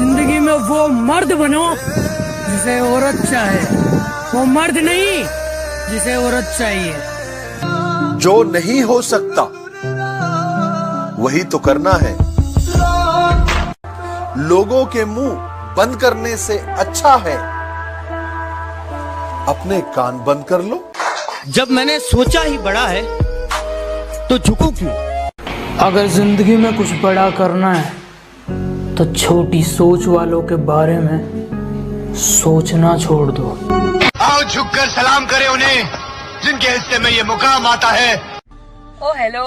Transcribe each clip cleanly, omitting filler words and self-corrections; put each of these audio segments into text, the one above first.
जिंदगी में वो मर्द बनो जिसे औरत चाहे, वो मर्द नहीं जिसे औरत चाहिए। जो नहीं हो सकता वही तो करना है। लोगों के मुंह बंद करने से अच्छा है अपने कान बंद कर लो। जब मैंने सोचा ही बड़ा है तो झुकूं क्यों? अगर जिंदगी में कुछ बड़ा करना है तो छोटी सोच वालों के बारे में सोचना छोड़ दो। आओ झुककर सलाम करें उन्हें जिनके हिस्से में ये मुकाम आता है। ओ हेलो,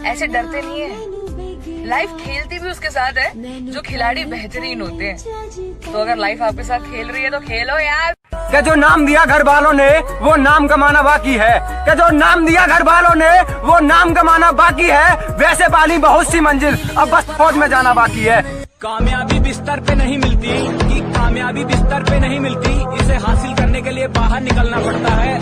ऐसे डरते नहीं है। लाइफ खेलती भी उसके साथ है जो खिलाड़ी बेहतरीन होते हैं। तो अगर लाइफ आपके साथ खेल रही है तो खेलो यार। क्या जो नाम दिया घर वालों ने वो नाम कमाना बाकी है। क्या जो नाम दिया घर वालों ने वो नाम कमाना बाकी है। वैसे पाली बहुत सी मंजिल, अब बस फौज में जाना बाकी है। कामयाबी बिस्तर पे नहीं मिलती, कि कामयाबी बिस्तर पे नहीं मिलती, इसे हासिल करने के लिए बाहर निकलना पड़ता है।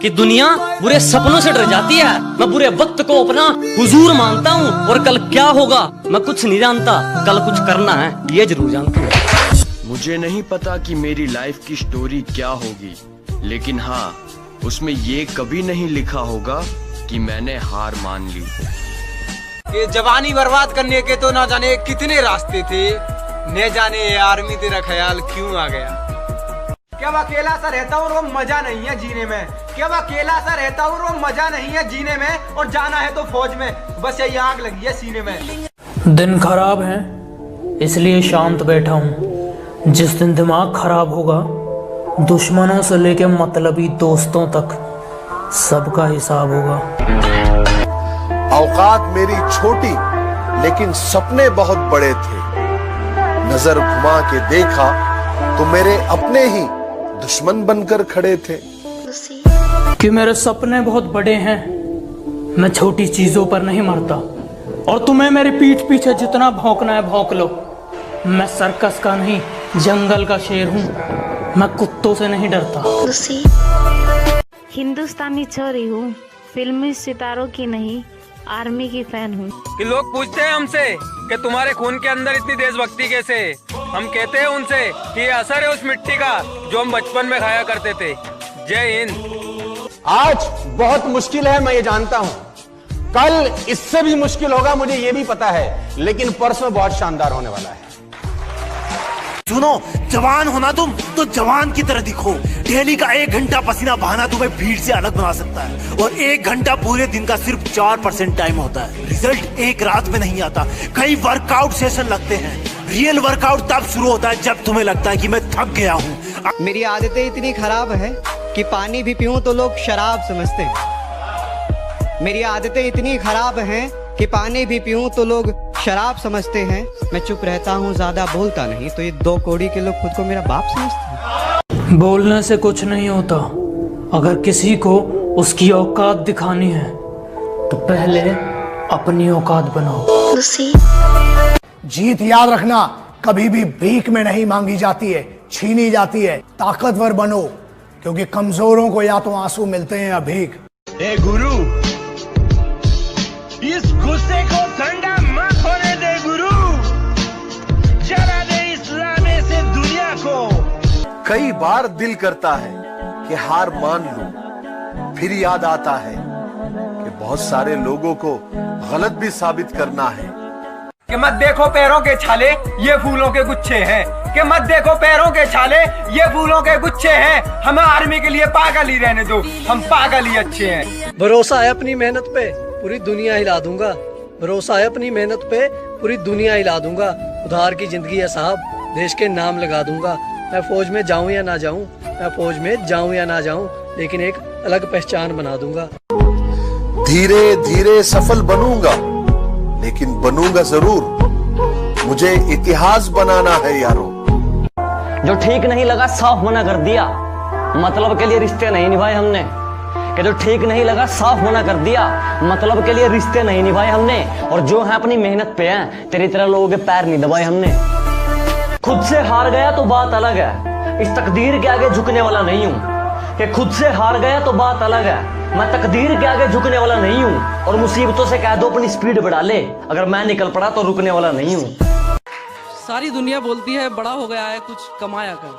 कि दुनिया बुरे सपनों से डर जाती है, मैं बुरे वक्त को अपना हुजूर मानता हूँ। और कल क्या होगा मैं कुछ नहीं जानता, कल कुछ करना है ये जरूर जानता हूँ। मुझे नहीं पता कि मेरी लाइफ की स्टोरी क्या होगी, लेकिन हाँ उसमें ये कभी नहीं लिखा होगा कि मैंने हार मान ली। ये जवानी बर्बाद करने के तो ना जाने कितने रास्ते थे, न जाने ये आर्मी तेरा ख्याल क्यों आ गया। क्या अकेला सा रहता हूँ वो मजा नहीं है जीने में। क्या अकेला सा रहता हूँ वो मजा नहीं है जीने में। और जाना है तो फौज में, बस यही आग लगी है सीने में। दिन खराब है इसलिए शांत बैठा हूँ। जिस दिन दिमाग खराब होगा दुश्मनों से लेके मतलबी दोस्तों तक सबका हिसाब होगा। औकात मेरी छोटी लेकिन सपने बहुत बड़े थे। नजर घुमा के देखा तो मेरे अपने ही दुश्मन बनकर खड़े थे। कि मेरे सपने बहुत बड़े हैं, मैं छोटी चीजों पर नहीं मरता। और तुम्हें मेरी पीठ पीछे जितना भौंकना है भौंक लो। मैं सर्कस का नहीं जंगल का शेर हूँ, मैं कुत्तों से नहीं डरता। हिंदुस्तानी छोरी हूँ, फिल्मी सितारों की नहीं आर्मी की फैन हूँ। कि लोग पूछते हैं हमसे कि तुम्हारे खून के अंदर इतनी देशभक्ति कैसे। हम कहते हैं उनसे कि ये असर है उस मिट्टी का जो हम बचपन में खाया करते थे। जय हिंद। आज बहुत मुश्किल है मैं ये जानता हूँ, कल इससे भी मुश्किल होगा मुझे ये भी पता है, लेकिन परसों बहुत शानदार होने वाला है। सुनो, जवान होना तुम तो जवान की तरह दिखो। डेली का 1 घंटा पसीना बहाना तुम्हें भीड़ से अलग बना सकता है। और 1 घंटा पूरे दिन का सिर्फ 4% टाइम होता है। रिजल्ट एक रात में नहीं आता, कई वर्कआउट सेशन लगते हैं। रियल वर्कआउट तब शुरू होता है जब तुम्हें लगता है कि मैं थक गया हूँ। मेरी आदतें इतनी खराब है कि पानी भी पीऊं तो लोग शराब समझते हैं। मेरी आदतें इतनी खराब हैं कि पानी भी पीऊं तो लोग शराब समझते हैं। मैं चुप रहता हूँ, ज्यादा बोलता नहीं, तो ये 2 कौड़ी के लोग खुद को मेरा बाप समझते हैं। बोलने से कुछ नहीं होता। अगर किसी को उसकी औकात दिखानी है तो पहले अपनी औकात बनाओ। जीत याद रखना कभी भी भीख में नहीं मांगी जाती है, छीनी जाती है। ताकतवर बनो, क्योंकि कमजोरों को या तो आंसू मिलते हैं या भीख। ए गुरु, इस गुस्से को ठंडा मत होने दे गुरु, जला दे इस लाने से दुनिया को। कई बार दिल करता है कि हार मान लूं, फिर याद आता है कि बहुत सारे लोगों को गलत भी साबित करना है। कि मत देखो पैरों के छाले ये फूलों के गुच्छे हैं। कि मत देखो पैरों के छाले ये फूलों के गुच्छे हैं। हमें आर्मी के लिए पागल ही रहने दो, हम पागल ही अच्छे हैं। भरोसा है अपनी मेहनत पे पूरी दुनिया हिला दूंगा। भरोसा है अपनी मेहनत पे पूरी दुनिया हिला दूंगा। उधार की जिंदगी है साहब, देश के नाम लगा दूंगा। मैं फौज में जाऊं या ना जाऊं, मैं फौज में जाऊं या ना जाऊं, लेकिन एक अलग पहचान बना दूंगा। धीरे धीरे सफल बनूंगा, लेकिन बनूंगा जरूर। मुझे इतिहास बनाना है यारो। जो ठीक नहीं लगा साफ मना कर दिया, मतलब के लिए रिश्ते नहीं निभाए हमने। कि जो ठीक नहीं लगा साफ मना कर दिया, मतलब के लिए रिश्ते नहीं निभाए हमने। और जो है अपनी मेहनत पे हैं, तेरी तरह लोगों के पैर नहीं दबाए हमने। खुद से हार गया तो बात अलग है, इस तकदीर के आगे झुकने वाला नहीं हूँ। कि खुद से हार गया तो बात अलग है, मैं तकदीर के आगे झुकने वाला नहीं हूँ। और मुसीबतों से कह दो अपनी स्पीड बढ़ा ले, अगर मैं निकल पड़ा तो रुकने वाला नहीं हूँ। सारी दुनिया बोलती है बड़ा हो गया है कुछ कमाया कर,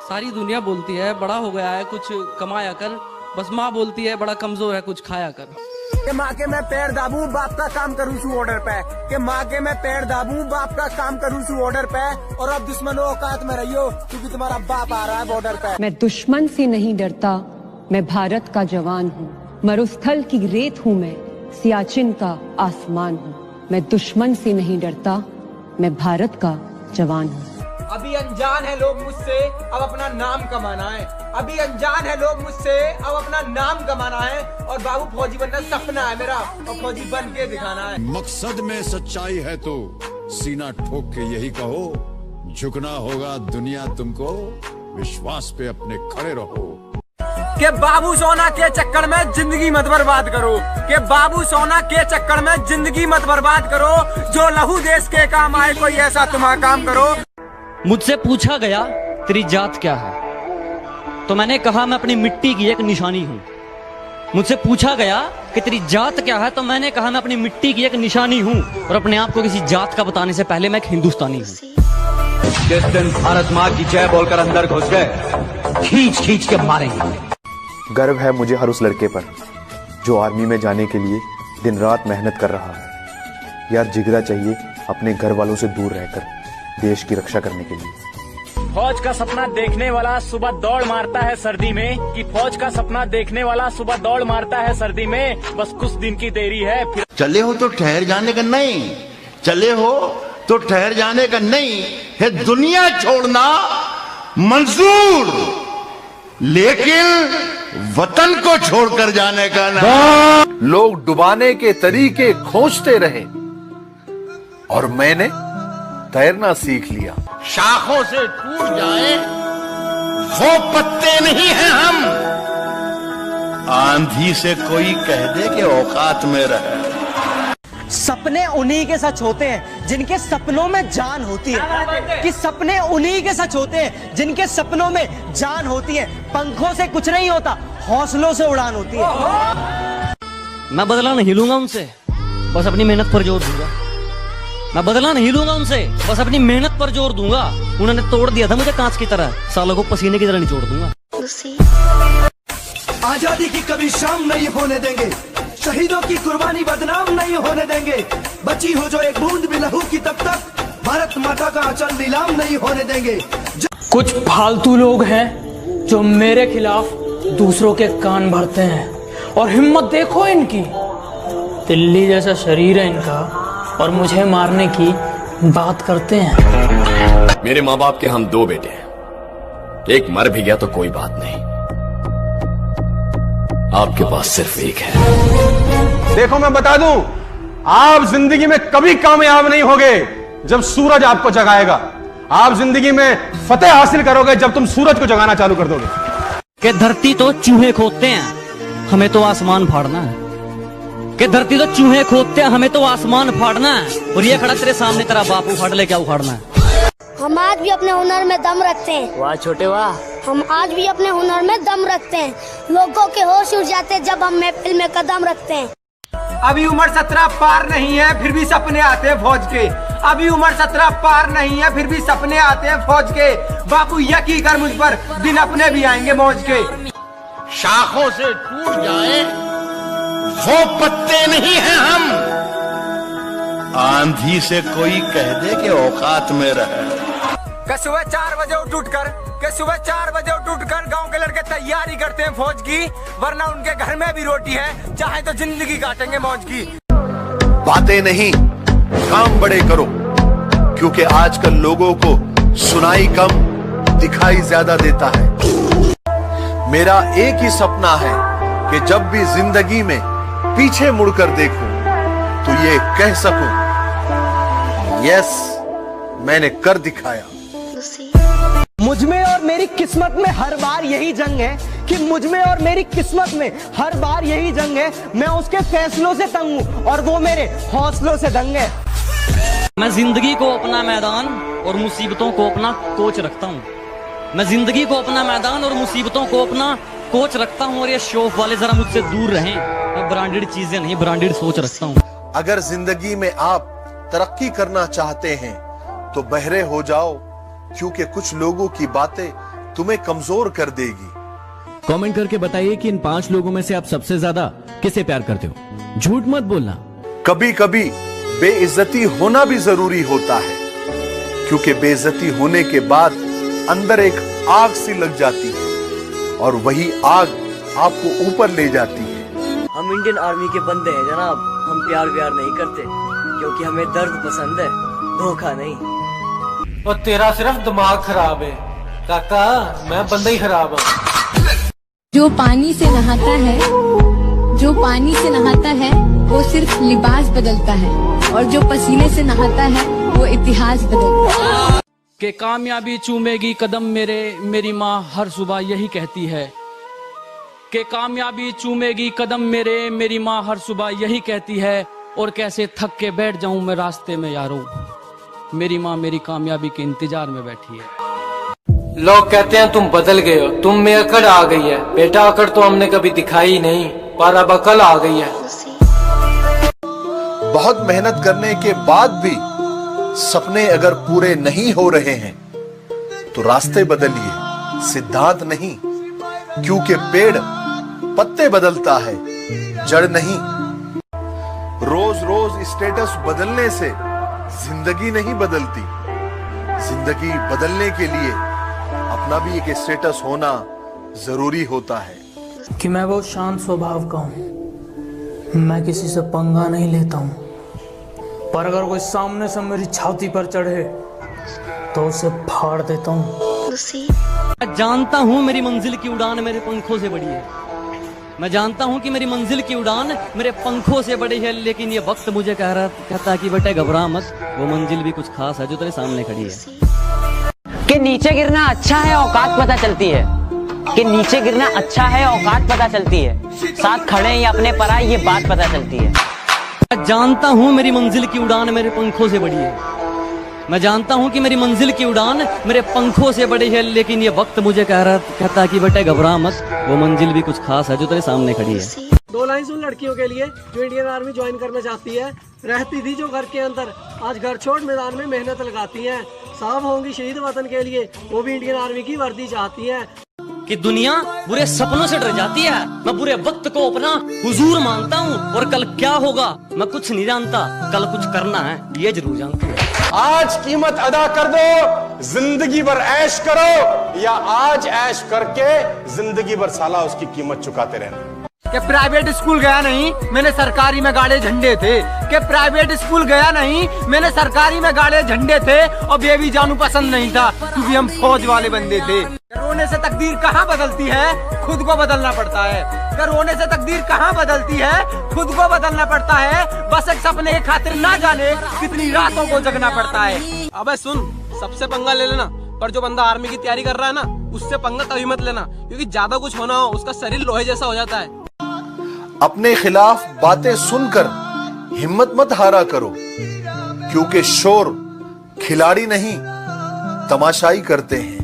सारी दुनिया बोलती है बड़ा हो गया है कुछ कमाया कर, बस माँ बोलती है बड़ा कमजोर है कुछ खाया कर। कि माँ के मैं पैर दाबूं बाप का काम करूँ सू ऑर्डर पे, कि माँ के मैं पैर दाबूं बाप का काम करूँ सू ऑर्डर पे, और अब दुश्मनों औकात में रहियो क्योंकि तुम्हारा बाप आ रहा है बॉर्डर पे। मैं दुश्मन से नहीं डरता, मैं भारत का जवान हूँ, मरुस्थल की रेत हूँ मैं, सियाचिन का आसमान हूँ। मैं दुश्मन से नहीं डरता, मैं भारत का जवान हूँ। अभी अनजान है लोग मुझसे, अब अपना नाम कमाना है। अभी अनजान है लोग मुझसे, अब अपना नाम कमाना है। और बाबू फौजी बनना सपना है मेरा, और फौजी बन के दिखाना है। मकसद में सच्चाई है तो सीना ठोक के यही कहो, झुकना होगा दुनिया तुमको, विश्वास पे अपने खड़े रहो। के बाबू सोना के चक्कर में जिंदगी मत बर्बाद करो, के बाबू सोना के चक्कर में जिंदगी मत बर्बाद करो, जो लहू देश के काम आए कोई ऐसा तुम्हारा काम करो। मुझसे पूछा गया तेरी जात क्या है, तो मैंने कहा मैं अपनी मिट्टी की एक निशानी हूँ। मुझसे पूछा गया कि तेरी जात क्या है, तो मैंने कहा मैं अपनी मिट्टी की एक निशानी हूँ, और अपने आप को किसी जात का बताने से पहले मैं एक हिंदुस्तानी हूँ। जिस दिन भारत माँ की जय बोलकर अंदर घुस गए, खींच खींच के मारेंगे। गर्व है मुझे हर उस लड़के पर जो आर्मी में जाने के लिए दिन रात मेहनत कर रहा है। यार जिगरा चाहिए अपने घर वालों से दूर रहकर देश की रक्षा करने के लिए। फौज का सपना देखने वाला सुबह दौड़ मारता है सर्दी में, कि फौज का सपना देखने वाला सुबह दौड़ मारता है सर्दी में, बस कुछ दिन की देरी है फिर। चले हो तो ठहर जाने का नहीं, चले हो तो ठहर जाने का नहीं है, दुनिया छोड़ना मंजूर, लेकिन वतन को छोड़कर जाने का ना। लोग डुबाने के तरीके खोजते रहे और मैंने तैरना सीख लिया। शाखों से टूट जाए वो पत्ते नहीं हैं हम, आंधी से कोई कह दे कि औकात में रहे। सपने उन्हीं के सच होते हैं जिनके सपनों में जान होती है, कि सपने उन्हीं के सच होते हैं जिनके सपनों में जान होती है। पंखों से कुछ नहीं होता, हौसलों से उड़ान होती है। मैं बदला नहीं लूंगा उनसे, बस अपनी मेहनत पर जोर दूंगा। मैं बदला नहीं लूंगा उनसे, बस अपनी मेहनत पर जोर दूंगा। उन्होंने तोड़ दिया था मुझे कांच की तरह, सालों को पसीने की तरह निचोड़ दूंगा। आजादी की कभी शाम नहीं होने देंगे, शहीदों की कुर्बानी बदनाम नहीं होने देंगे। बची हो जो एक बूंद भी लहू की, तब तक भारत माता का आंचल नीलाम नहीं होने देंगे। कुछ फालतू लोग हैं जो मेरे खिलाफ दूसरों के कान भरते हैं, और हिम्मत देखो इनकी, दिल्ली जैसा शरीर है इनका, और मुझे मारने की बात करते हैं। मेरे माँ बाप के हम 2 बेटे हैं, एक मर भी गया तो कोई बात नहीं, आपके पास सिर्फ एक है। देखो मैं बता दूं, आप जिंदगी में कभी कामयाब नहीं होगे जब सूरज आपको जगाएगा। आप जिंदगी में फतेह हासिल करोगे जब तुम सूरज को जगाना चालू कर दोगे। कि धरती तो चूहे खोदते हैं, हमें तो आसमान फाड़ना है। कि धरती तो चूहे खोदते हैं, हमें तो आसमान फाड़ना है। और ये खड़ा तेरे सामने तेरा बाप उखाड़ ले, क्या उखाड़ना है? हम आज भी अपने हुनर में दम रखते हैं। वाह छोटे वाह। हम आज भी अपने हुनर में दम रखते हैं। लोगों के होश उड़ जाते हैं जब हम महफिल में कदम रखते हैं। अभी उम्र 17 पार नहीं है फिर भी सपने आते हैं फौज के। अभी उम्र 17 पार नहीं है फिर भी सपने आते हैं फौज के। बापू यकीन कर मुझ पर, दिन अपने भी आएंगे मौज के। शाखों से टूट जाए वो पत्ते नहीं हैं हम, आंधी से कोई कह दे कि औकात में रहे। सुबह 4 बजे सुबह 4 बजे उठकर गांव के लड़के तैयारी करते हैं फौज की, वरना उनके घर में भी रोटी है, चाहे तो जिंदगी काटेंगे मौज की। बातें नहीं काम बड़े करो, क्योंकि आजकल लोगों को सुनाई कम दिखाई ज्यादा देता है। मेरा एक ही सपना है कि जब भी जिंदगी में पीछे मुड़कर देखूं तो ये कह सकूं, यस मैंने कर दिखाया। मुझ में और मेरी किस्मत में हर बार यही जंग है, कि मुझ में और मेरी किस्मत में हर बार यही जंग है। मैं उसके फैसलों से तंग हूँ और वो मेरे हौसलों से दंग है। मैं जिंदगी को अपना मैदान और मुसीबतों को अपना कोच रखता हूँ। मैं जिंदगी को अपना मैदान और मुसीबतों को अपना कोच रखता हूँ। और ये शौक वाले जरा मुझसे दूर रहें। मैं ब्रांडेड चीजें नहीं, ब्रांडेड सोच रखता हूँ। अगर जिंदगी में आप तरक्की करना चाहते हैं तो बहरे हो जाओ, क्योंकि कुछ लोगों की बातें तुम्हें कमजोर कर देगी। कमेंट करके बताइए कि इन 5 लोगों में से आप सबसे ज्यादा किसे प्यार करते हो। झूठ मत बोलना। कभी कभी बेइज्जती होना भी जरूरी होता है, क्योंकि बेइज्जती होने के बाद अंदर एक आग सी लग जाती है और वही आग आपको ऊपर ले जाती है। हम इंडियन आर्मी के बंदे हैं जनाब, हम प्यार नहीं करते, क्योंकि हमें दर्द पसंद है, धोखा नहीं। और तेरा सिर्फ दिमाग खराब है काका, मैं बंदा ही खराब हूँ। जो पानी से नहाता है, जो पानी से नहाता है वो सिर्फ लिबास बदलता है, और जो पसीने से नहाता है वो इतिहास बदलता है। कि कामयाबी चूमेगी कदम मेरे, मेरी माँ हर सुबह यही कहती है। कि कामयाबी चूमेगी कदम मेरे, मेरी माँ हर सुबह यही कहती है। और कैसे थक के बैठ जाऊं मैं रास्ते में यारों, मेरी माँ मेरी कामयाबी के इंतजार में बैठी है। लोग कहते हैं तुम बदल गए हो, तुम में अकड़ आ गई है। बेटा अकड़ तो हमने कभी दिखाई नहीं, पर अब अकल आ गई है। बहुत मेहनत करने के बाद भी सपने अगर पूरे नहीं हो रहे हैं तो रास्ते बदलिए, सिद्धांत नहीं, क्योंकि पेड़ पत्ते बदलता है, जड़ नहीं। रोज रोज स्टेटस बदलने से जिंदगी नहीं बदलती। जिंदगी बदलने के लिए अपना भी एक स्टेटस होना जरूरी होता है। कि मैं बहुत शांत स्वभाव का हूँ, मैं किसी से पंगा नहीं लेता हूँ, पर अगर कोई सामने से मेरी छाती पर चढ़े तो उसे फाड़ देता हूँ। मैं जानता हूँ मेरी मंजिल की उड़ान मेरे पंखों से बड़ी है। मैं जानता हूँ कि मेरी मंजिल की उड़ान मेरे पंखों से बड़ी है, लेकिन ये वक्त मुझे कहता है कि बेटे घबरा मत, वो मंजिल भी कुछ खास है जो तेरे सामने खड़ी है। कि नीचे गिरना अच्छा है, औकात पता चलती है। कि नीचे गिरना अच्छा है, औकात पता चलती है। साथ खड़े हैं या अपने पराए, ये बात पता चलती है। मैं जानता हूँ मेरी मंजिल की उड़ान मेरे पंखों से बड़ी है। मैं जानता हूँ कि मेरी मंजिल की उड़ान मेरे पंखों से बड़ी है, लेकिन ये वक्त मुझे कहता है कि बेटे घबरा मत, वो मंजिल भी कुछ खास है जो तेरे सामने खड़ी है। 2 लाइन उन लड़कियों के लिए जो इंडियन आर्मी ज्वाइन करना चाहती है। रहती थी जो घर के अंदर, आज घर छोड़ मैदान में मेहनत लगाती हैं। साफ होंगी शहीद वतन के लिए, वो भी इंडियन आर्मी की वर्दी चाहती हैं। कि दुनिया बुरे सपनों से डर जाती है, मैं बुरे वक्त को अपना हुजूर मानता हूँ। और कल क्या होगा मैं कुछ नहीं जानता, कल कुछ करना है ये जरूर जानता हूँ। आज कीमत अदा कर दो, जिंदगी भर ऐश करो, या आज ऐश करके जिंदगी भर साला उसकी कीमत चुकाते रहना। कि प्राइवेट स्कूल गया नहीं, मैंने सरकारी में गाड़े झंडे थे। कि प्राइवेट स्कूल गया नहीं, मैंने सरकारी में गाड़े झंडे थे। और बेबी जानू पसंद नहीं था, क्योंकि हम फौज वाले बंदे थे। रोने से तकदीर कहाँ बदलती है, खुद को बदलना पड़ता है। रोने से तकदीर कहाँ बदलती है, खुद को बदलना पड़ता है। बस एक सपने की खातिर ना जाने कितनी रातों को जगना पड़ता है। अबे सुन, सबसे पंगा ले लेना, पर जो बंदा आर्मी की तैयारी कर रहा है ना, उससे पंगा कभी मत लेना, क्योंकि ज्यादा कुछ होना हो उसका शरीर लोहे जैसा हो जाता है। अपने खिलाफ बातें सुनकर हिम्मत मत हारा करो, क्योंकि शोर खिलाड़ी नहीं तमाशाई करते हैं।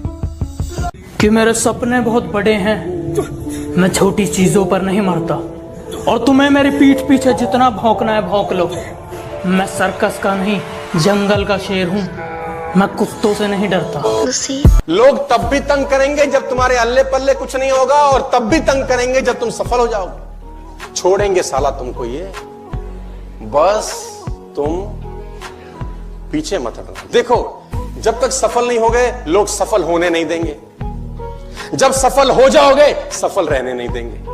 कि मेरे सपने बहुत बड़े हैं, मैं छोटी चीजों पर नहीं मरता, और तुम्हें मेरी पीठ पीछे जितना भौंकना है भौंक लो। मैं सर्कस का नहीं, जंगल का शेर हूँ, मैं कुत्तों से नहीं डरता। लोग तब भी तंग करेंगे जब तुम्हारे अल्ले पल्ले कुछ नहीं होगा, और तब भी तंग करेंगे जब तुम सफल हो जाओगे। छोड़ेंगे साला तुमको ये, बस तुम पीछे मत हटना। देखो, जब तक सफल नहीं हो गए लोग सफल होने नहीं देंगे, जब सफल हो जाओगे सफल रहने नहीं देंगे।